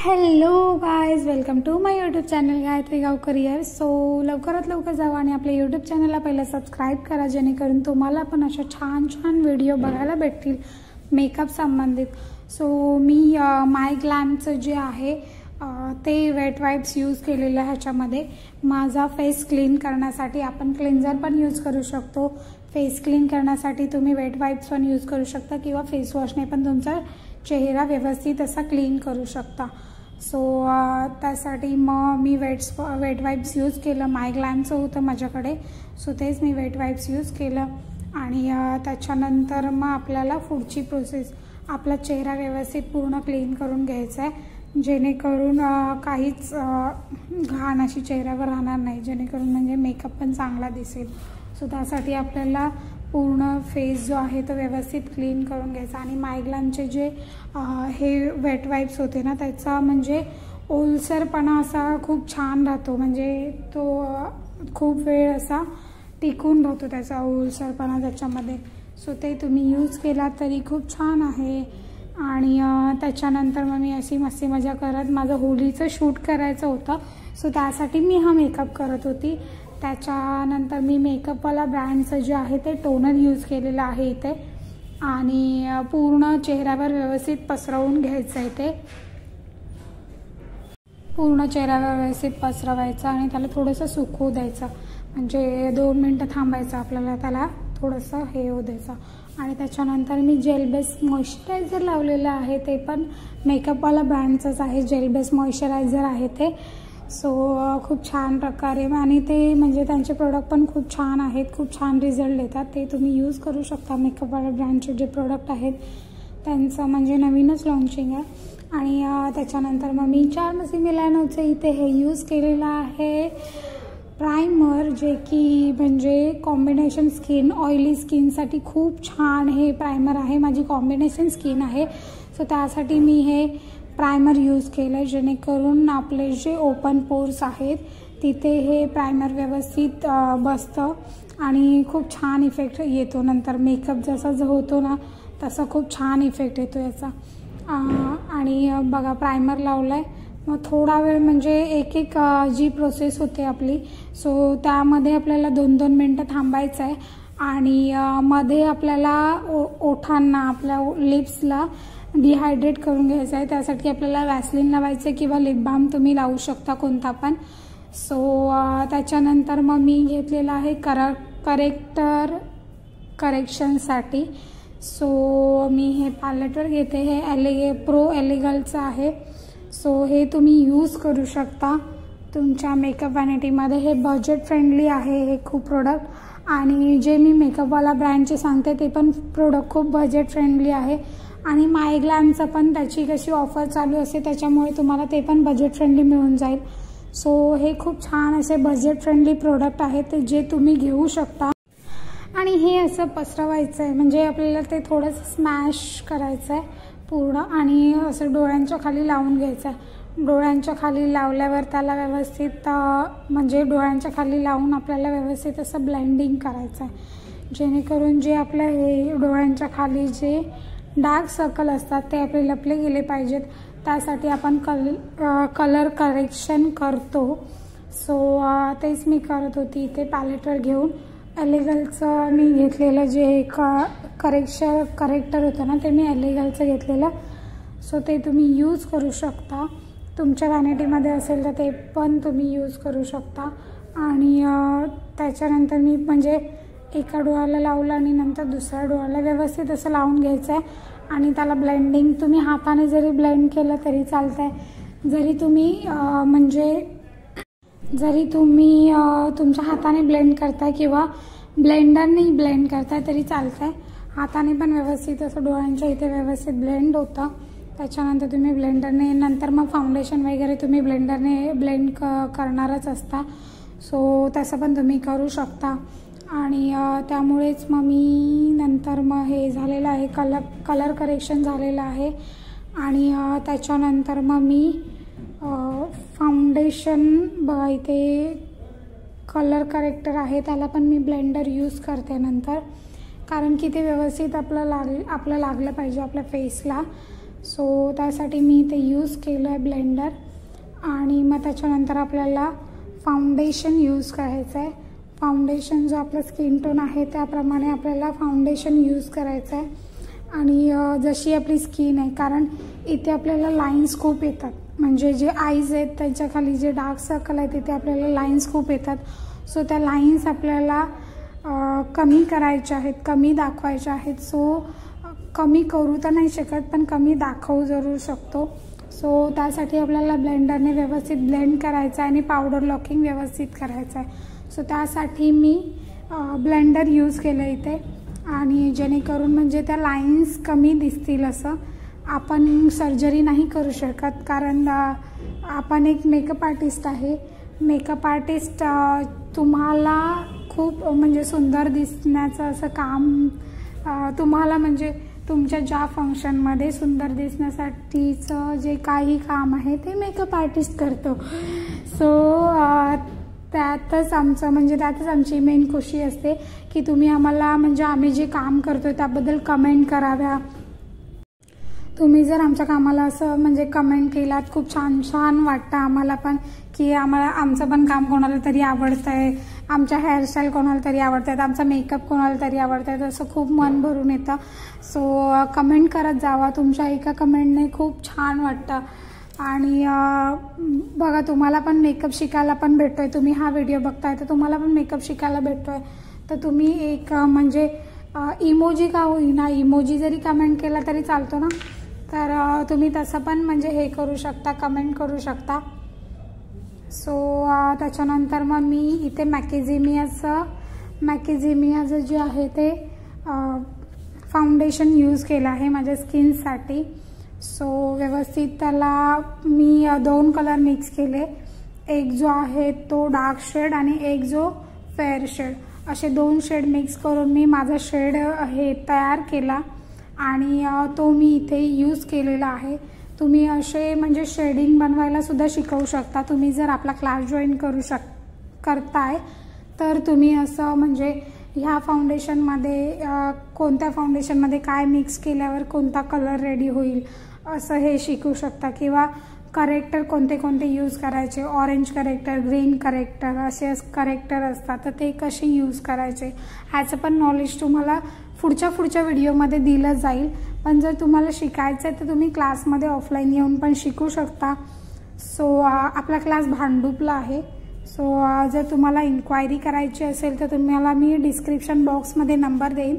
Hello guys, welcome to my YouTube channel Gayatri Gavkar. So लवकरात लवकर जावा आणि आपल्या यूट्यूब चॅनलला पहिलं सबस्क्राईब करा, जेणेकरून तुम्हाला पण अशा छान छान व्हिडिओ बघायला भेटतील मेकअप संबंधित. सो मी माय ग्लॅमचं जे आहे ते वेट वाईप्स यूज केलेलं आहे. ह्याच्यामध्ये माझा फेस क्लीन करण्यासाठी आपण क्लिन्झर पण यूज करू शकतो. फेस क्लीन करण्यासाठी तुम्ही वेट वाईप्स पण यूज करू शकता किंवा फेस वॉशने पण तुमचा चेहरा व्यवस्थित असा क्लीन करू शकता. सो त्यासाठी मग मी वेट वाईप्स यूज केलं. माय ग्लॅमचं होतं माझ्याकडे, सो तेच मी वेट वाईप्स यूज केलं. आणि त्याच्यानंतर मग आपल्याला पुढची प्रोसेस, आपला चेहरा व्यवस्थित पूर्ण क्लीन करून घ्यायचा आहे, जेणेकरून काहीच घाण अशी चेहऱ्यावर राहणार नाही, जेणेकरून म्हणजे मेकअप पण चांगला दिसेल. सो त्यासाठी आपल्याला पूर्ण फेस जो आहे तो व्यवस्थित क्लीन करून घ्यायचा. आणि माय ग्लॅमचे जे हे वेट वाईप्स होते ना, त्याचा म्हणजे ओलसरपणा असा खूप छान राहतो, म्हणजे तो खूप वेळ असा टिकून राहतो त्याचा ओलसरपणा त्याच्यामध्ये. सो ते तुम्ही यूज केला तरी खूप छान आहे. आणि त्याच्यानंतर मग मी अशी मस्ती मजा करत माझं होलीचं शूट करायचं होतं, सो त्यासाठी मी हा मेकअप करत होती. त्याच्यानंतर मी मेकअपवाला ब्रँडचं जे आहे ते टोनर यूज केलेलं आहे इथे, आणि पूर्ण चेहऱ्यावर व्यवस्थित पसरवून घ्यायचं आहे. ते पूर्ण चेहऱ्यावर व्यवस्थित पसरवायचं आणि त्याला थोडंसं सुकवू द्यायचं, म्हणजे 2 मिनटं थांबायचं आपल्याला, त्याला थोडंसं हे होऊ द्यायचं. आणि त्याच्यानंतर मी जेल बेस मॉइश्चरायझर लावलेलं आहे, ते पण मेकअपवाला ब्रँडचंच आहे, जेल बेस मॉइश्चरायझर आहे ते. सो खूप छान प्रकारे, आणि ते म्हणजे त्यांचे प्रोडक्ट पण खूप छान आहेत, खूप छान रिझल्ट देतात. ते तुम्ही यूज करू शकता. मेकअपवाला ब्रँडचे जे प्रोडक्ट आहेत त्यांचं म्हणजे नवीनच लॉन्चिंग आहे. आणि त्याच्यानंतर मग मी चार्मसी मिलॅनोचं इथे हे यूज केलेलं आहे प्रायमर, जे की म्हणजे कॉम्बिनेशन स्किन, ऑइली स्किनसाठी खूप छान हे प्रायमर आहे. माझी कॉम्बिनेशन स्किन आहे, सो त्यासाठी मी हे प्रायमर यूज केलं आहे, जेणेकरून आपले जे ओपन पोर्स आहेत तिथे हे प्रायमर व्यवस्थित बसतं आणि खूप छान इफेक्ट येतो. नंतर मेकअप जसा जो होतो ना, तसा खूप छान इफेक्ट येतो याचा. आणि बघा, प्रायमर लावला आहे. मग थोडा वेळ म्हणजे एक जी प्रोसेस होते आपली, सो त्यामध्ये आपल्याला 2-2 मिनटं थांबायचं आहे. आणि मध्ये आपल्याला ओठांना, आपल्या लिप्सला डिहायड्रेट करून घ्यायचं आहे. त्यासाठी आपल्याला वॅसलीन लावायचं आहे किंवा लिप बाम तुम्ही लावू शकता कोणता पण. सो त्याच्यानंतर मग मी घेतलेला आहे करेक्शनसाठी. सो मी हे पॅलेटवर घेते, हे प्रो एलिगलचं आहे. सो हे तुम्ही यूज करू शकता तुमच्या मेकअप वॅनिटीमध्ये. हे बजेट फ्रेंडली आहे हे खूप प्रोडक्ट, आणि जे मी मेकअपवाला ब्रँडचे सांगते ते पण प्रोडक्ट खूप बजेट फ्रेंडली आहे. आणि माय ग्लॅमचं पण त्याची कशी ऑफर चालू असते, त्याच्यामुळे तुम्हाला ते पण बजेट फ्रेंडली मिळून जाईल. सो हे खूप छान असे बजेट फ्रेंडली प्रोडक्ट आहेत, ते जे तुम्ही घेऊ शकता. आणि हे असं पसरवायचं आहे, म्हणजे आपल्याला ते थोडंसं स्मॅश करायचं आहे पूर्ण, आणि असं डोळ्यांच्या खाली लावून घ्यायचं आहे. डोळ्यांच्या खाली लावल्यावर त्याला व्यवस्थित म्हणजे डोळ्यांच्या खाली लावून आपल्याला व्यवस्थित असं ब्लेंडिंग करायचं आहे, जेणेकरून जे आपल्या हे डोळ्यांच्या खाली जे डार्क सर्कल असतात ते आपले लपले गेले पाहिजेत. त्यासाठी आपण कलर करेक्शन करतो. सो तेच मी करत होती इथे पॅलेटवर घेऊन. एलिगलचं मी घेतलेलं जे करेक्टर होतं ना, ते मी एलिगलचं घेतलेलं. सो ते तुम्ही यूज करू शकता. तुमच्या वॅनिटीमध्ये असेल तर ते पण तुम्ही यूज करू शकता. आणि त्याच्यानंतर मी म्हणजे एका डोळ्याला लावलं आणि नंतर दुसऱ्या डोळ्याला व्यवस्थित असं लावून घ्यायचं आहे. आणि त्याला ब्लेंडिंग तुम्ही हाताने जरी ब्लेंड केलं तरी चालतं आहे. जरी तुम्ही तुमच्या हाताने ब्लेंड करताय किंवा ब्लेंडरने ब्लेंड करताय तरी चालतं आहे. हाताने पण व्यवस्थित असं डोळ्यांच्या इथे व्यवस्थित ब्लेंड होतं. त्याच्यानंतर तुम्ही ब्लेंडरने, नंतर मग फाउंडेशन वगैरे तुम्ही ब्लेंडरने ब्लेंड करणारच असता. सो तसं पण तुम्ही करू शकता. आणि त्यामुळेच मग मी नंतर मग हे झालेलं आहे, कलर करेक्शन झालेलं आहे. आणि त्याच्यानंतर मग मी फाउंडेशन, बघा इथे कलर करेक्टर आहे, त्याला पण मी ब्लेंडर यूज करते नंतर, कारण की ते व्यवस्थित आपलं लागलं पाहिजे आपल्या फेसला. सो त्यासाठी मी ते यूज केलं आहे ब्लेंडर. आणि मग त्याच्यानंतर आपल्याला फाउंडेशन यूज करायचं आहे. फाउंडेशन जो आपला स्किन टोन आहे त्याप्रमाणे आपल्याला फाउंडेशन यूज करायचं आहे. आणि जशी आपली स्किन आहे, कारण इथे आपल्याला लाईन्स खूप येतात, म्हणजे जे आईज आहेत त्याच्या खाली जे डार्क सर्कल आहे तिथे आपल्याला लाईन्स खूप येतात. सो त्या लाईन्स आपल्याला कमी करायच्या आहेत, कमी दाखवायच्या आहेत. सो कमी करू तर नाही शकत, पण कमी दाखवू जरूर शकतो. सो त्यासाठी आपल्याला ब्लेंडरने व्यवस्थित ब्लेंड करायचं आहे आणि पावडर लॉकिंग व्यवस्थित करायचं आहे. सो त्यासाठी मी ब्लेंडर यूज केलं इथे, आणि जेणेकरून म्हणजे त्या लाईन्स कमी दिसतील. असं आपण सर्जरी नाही करू शकत, कारण आपण एक मेकअप आर्टिस्ट आहे. मेकअप आर्टिस्ट तुम्हाला खूप म्हणजे सुंदर दिसण्याचं असं काम, तुम्हाला म्हणजे तुमच्या ज्या फंक्शनमध्ये सुंदर दिसण्यासाठीचं जे काही काम आहे ते मेकअप आर्टिस्ट करतो. सो त्यातच आमची मेन खुशी असते की तुम्ही आम्हाला म्हणजे आम्ही जे काम करतो त्याबद्दल कमेंट कराव्या. तुम्ही जर आमच्या कामाला असं म्हणजे कमेंट केलात, खूप छान छान वाटतं आम्हाला पण की आमचं पण काम कोणाला तरी आवडतं आहे, आमच्या हेअरस्टाईल कोणाला तरी आवडत आहेत, आमचा मेकअप कोणाला तरी आवडत आहे, असं खूप मन भरून येतं. सो कमेंट करत जावा, तुमच्या एका कमेंटने खूप छान वाटतं. आणि बघा, तुम्हाला पण मेकअप शिकायला पण भेटतोय. तुम्ही हा व्हिडिओ बघताय तर तुम्हाला पण मेकअप शिकायला भेटतोय. तर तुम्ही एक म्हणजे इमोजी का होईना, इमोजी जरी कमेंट केला तरी चालतो ना, तर तुम्ही तसं पण म्हणजे हे करू शकता, कमेंट करू शकता. सो त्याच्यानंतर मग मी इथे मॅकेझिमियाचं जे आहे ते फाउंडेशन यूज केलं आहे माझ्या स्किनसाठी. सो व्यवस्थित त्याला मी 2 कलर मिक्स केले. एक जो आहे तो डार्क शेड आणि एक जो फेअर शेड, असे 2 शेड मिक्स करून मी माझा शेड हे तयार केला आणि तो मी इथे यूज केलेला आहे. तुम्ही असे म्हणजे शेडिंग बनवायला सुद्धा शिकवू शकता. तुम्ही जर आपला क्लास जॉईन करताय तर तुम्ही असं म्हणजे ह्या फाउंडेशनमध्ये कोणत्या फाउंडेशनमध्ये काय मिक्स केल्यावर कोणता कलर रेडी होईल असं हे शिकू शकता. किंवा करेक्टर कोणते कोणते यूज करायचे, ऑरेंज करेक्टर, ग्रीन करेक्टर असे करेक्टर असतात, तर ते कसे यूज करायचे ह्याचं पण नॉलेज तुम्हाला पुढच्या व्हिडिओमध्ये दिलं जाईल. पण जर तुम्हाला शिकायचं आहे तर तुम्ही क्लासमध्ये ऑफलाईन येऊन पण शिकू शकता. सो आपला क्लास भांडूपला आहे. सो जर तुम्हाला इन्क्वायरी करायची असेल तर तुम्हाला मी डिस्क्रिप्शन बॉक्समध्ये नंबर देईन.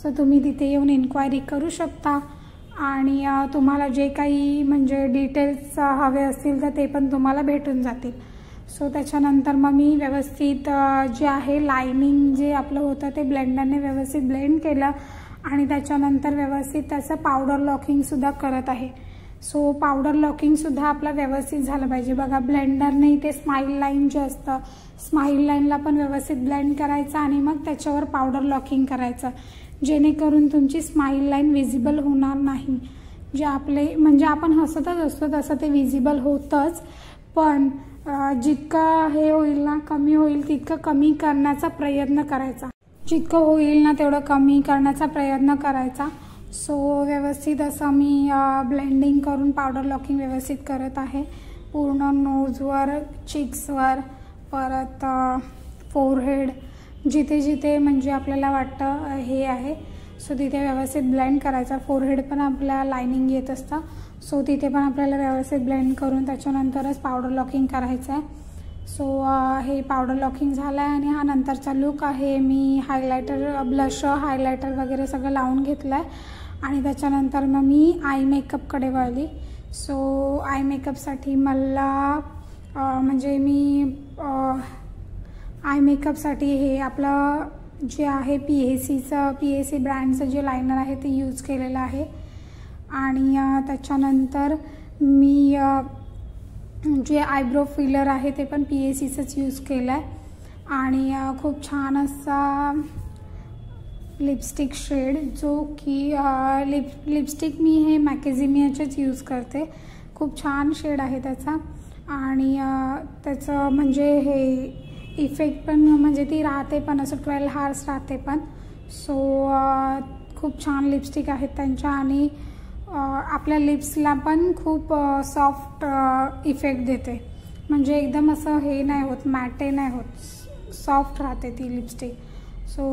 सो तुम्ही तिथे येऊन इन्क्वायरी करू शकता आणि तुम्हाला जे काही म्हणजे डिटेल्स हवे असतील तर ते पण तुम्हाला भेटून जातील. सो त्याच्यानंतर मग मी व्यवस्थित जे आहे लायनिंग जे आपलं होतं ते ब्लेंडरने व्यवस्थित ब्लेंड केलं आणि त्याच्यानंतर व्यवस्थित त्याचं पावडर लॉकिंगसुद्धा करत आहे. सो पावडर लॉकिंगसुद्धा आपलं व्यवस्थित झालं पाहिजे. बघा, ब्लेंडरने इथे स्माईल लाईन जे असतं, स्माईल लाईनला पण व्यवस्थित ब्लेंड करायचं आणि मग त्याच्यावर पावडर लॉकिंग करायचं, जेणेकरून तुमची स्माईल लाईन विजिबल होणार नाही. जे आपले म्हणजे आपण हसतच असतो तसं ते विजिबल होतंच, पण जितकं हे होईल ना, कमी होईल तितकं कमी करण्याचा प्रयत्न करायचा. जितकं होईल ना तेवढं कमी करण्याचा प्रयत्न करायचा. सो व्यवस्थित असं मी ब्लेंडिंग करून पावडर लॉकिंग व्यवस्थित करत आहे. पूर्ण नोजवर, चिक्सवर, परत फोरहेड, जिथे जिथे म्हणजे आपल्याला वाटतं हे आहे सो तिथे व्यवस्थित ब्लेंड करायचा. फोरहेड पण आपल्याला लायनिंग येत असतं, सो तिथे पण आपल्याला व्यवस्थित ब्लेंड करून त्याच्यानंतरच पावडर लॉकिंग करायचं आहे. सो हे पावडर लॉकिंग झालं आहे आणि हा नंतरचा लुक आहे. मी हायलायटर, ब्लश, हायलायटर वगैरे सगळं लावून घेतलं आहे आणि त्याच्यानंतर मग मी आय मेकअपकडे वळली. सो आय मेकअपसाठी मला म्हणजे मी आय मेकअपसाठी हे आपलं जे आहे PAC ब्रँडचं जे लायनर आहे ते यूज केलेलं आहे. आणि त्याच्यानंतर मी जे आयब्रो फिलर आहे ते पण PACचंच यूज केलं आहे. आणि खूप छान असा लिपस्टिक शेड, जो की लिपस्टिक मी हे मॅकेझिमियाचेच यूज करते. खूप छान शेड आहे त्याचा आणि त्याचं म्हणजे हे इफेक्ट पण म्हणजे ती राहते पण असं 12 hours राहते पण. सो खूप छान लिपस्टिक आहेत त्यांच्या आणि आपल्या लिप्सला पण खूप सॉफ्ट इफेक्ट देते, म्हणजे एकदम असं हे नाही होत, मॅटे नाही होत, सॉफ्ट राहते ती लिपस्टिक. सो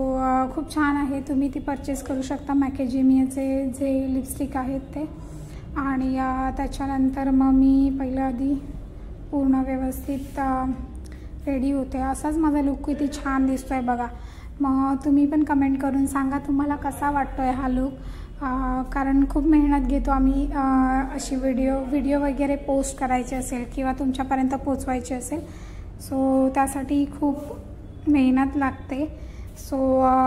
खूप छान आहे, तुम्ही ती परचेस करू शकता मॅकेजेमियाचे जे लिपस्टिक आहेत ते. आणि त्याच्यानंतर मग मी पहिलं आधी पूर्ण व्यवस्थित रेडी होते. असाच माझा लुक किती छान दिसतोय बघा. मग तुम्ही पण कमेंट करून सांगा तुम्हाला कसा वाटतोय हा लुक, कारण खूप मेहनत घेतो आम्ही अशी व्हिडिओ वगैरे पोस्ट करायची असेल किंवा तुमच्यापर्यंत पोचवायची असेल. सो त्यासाठी खूप मेहनत लागते. सो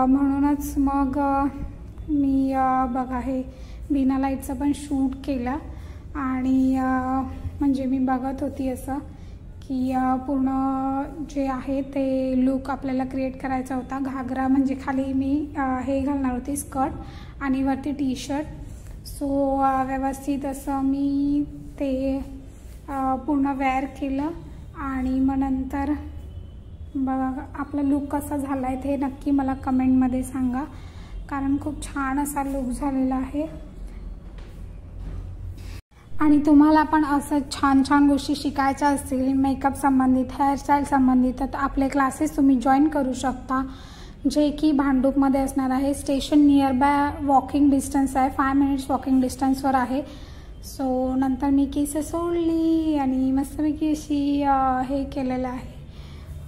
म्हणूनच मग मी बघा हे बिना लाईटचं पण शूट केलं. आणि म्हणजे मी बघत होती असं की पूर्ण जे आहे ते लुक आपल्याला क्रिएट करायचा होता. घागरा म्हणजे खाली मी हे घालणार होती स्कर्ट आणि वरती टी शर्ट. सो व्यवस्थित असं मी ते पूर्ण वेअर केलं. आणि मग नंतर बघा आपला लुक कसा झाला आहे ते नक्की मला कमेंटमध्ये सांगा, कारण खूप छान असा लुक झालेला आहे. आणि तुम्हाला पण असं छान छान गोष्टी शिकायच्या असतील मेकअप संबंधित, हेअरस्टाईल संबंधित, तर आपले क्लासेस तुम्ही जॉईन करू शकता, जे की भांडूपमध्ये असणार आहे. Station near by walking distance आहे, 5 मिनिट्स वॉकिंग डिस्टन्सवर आहे. सो नंतर मी केस सोडली आणि मस्तपैकी अशी हे केलेलं आहे.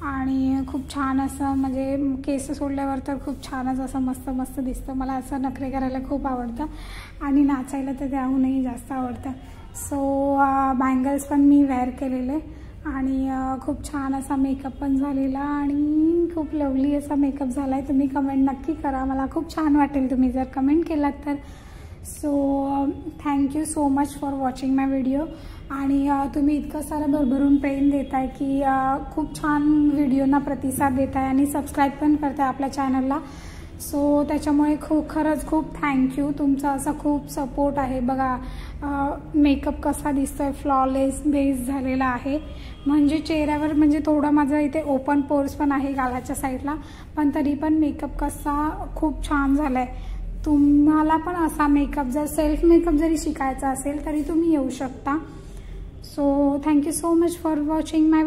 आणि खूप छान असं म्हणजे केस सोडल्यावर तर खूप छानच असं मस्त मस्त दिसतं. मला असं नखरे करायला खूप आवडतं आणि नाचायला तर त्याहूनही जास्त आवडतं. सो बँगल्स पण मी वेअर केलेले आणि खूप छान असा मेकअप पण झालेला आणि खूप लवली असा मेकअप झाला आहे. तुम्ही कमेंट नक्की करा, मला खूप छान वाटेल तुम्ही जर कमेंट केलात तर. So thank you so much for watching my video. आणि तुम्ही इतकं सारं भरभरून प्रेम देताय की खूप छान व्हिडिओना प्रतिसाद देताय आणि सबस्क्राईब पण करताय आपल्या चॅनलला. सो त्याच्यामुळे खरंच खूप थँक्यू. तुमचा असा खूप सपोर्ट आहे. बघा मेकअप कसा दिसतोय, फ्लॉलेस बेस झालेला आहे. म्हणजे चेहऱ्यावर म्हणजे थोडं माझं इथे ओपन पोर्स पण आहे गालाच्या साईडला, पण तरी पण मेकअप कसा खूप छान झाला आहे. तुम्हाला पण असा मेकअप जर सेल्फ मेकअप जरी शिकायचा असेल तरी तुम्ही येऊ शकता. So thank you so much for watching my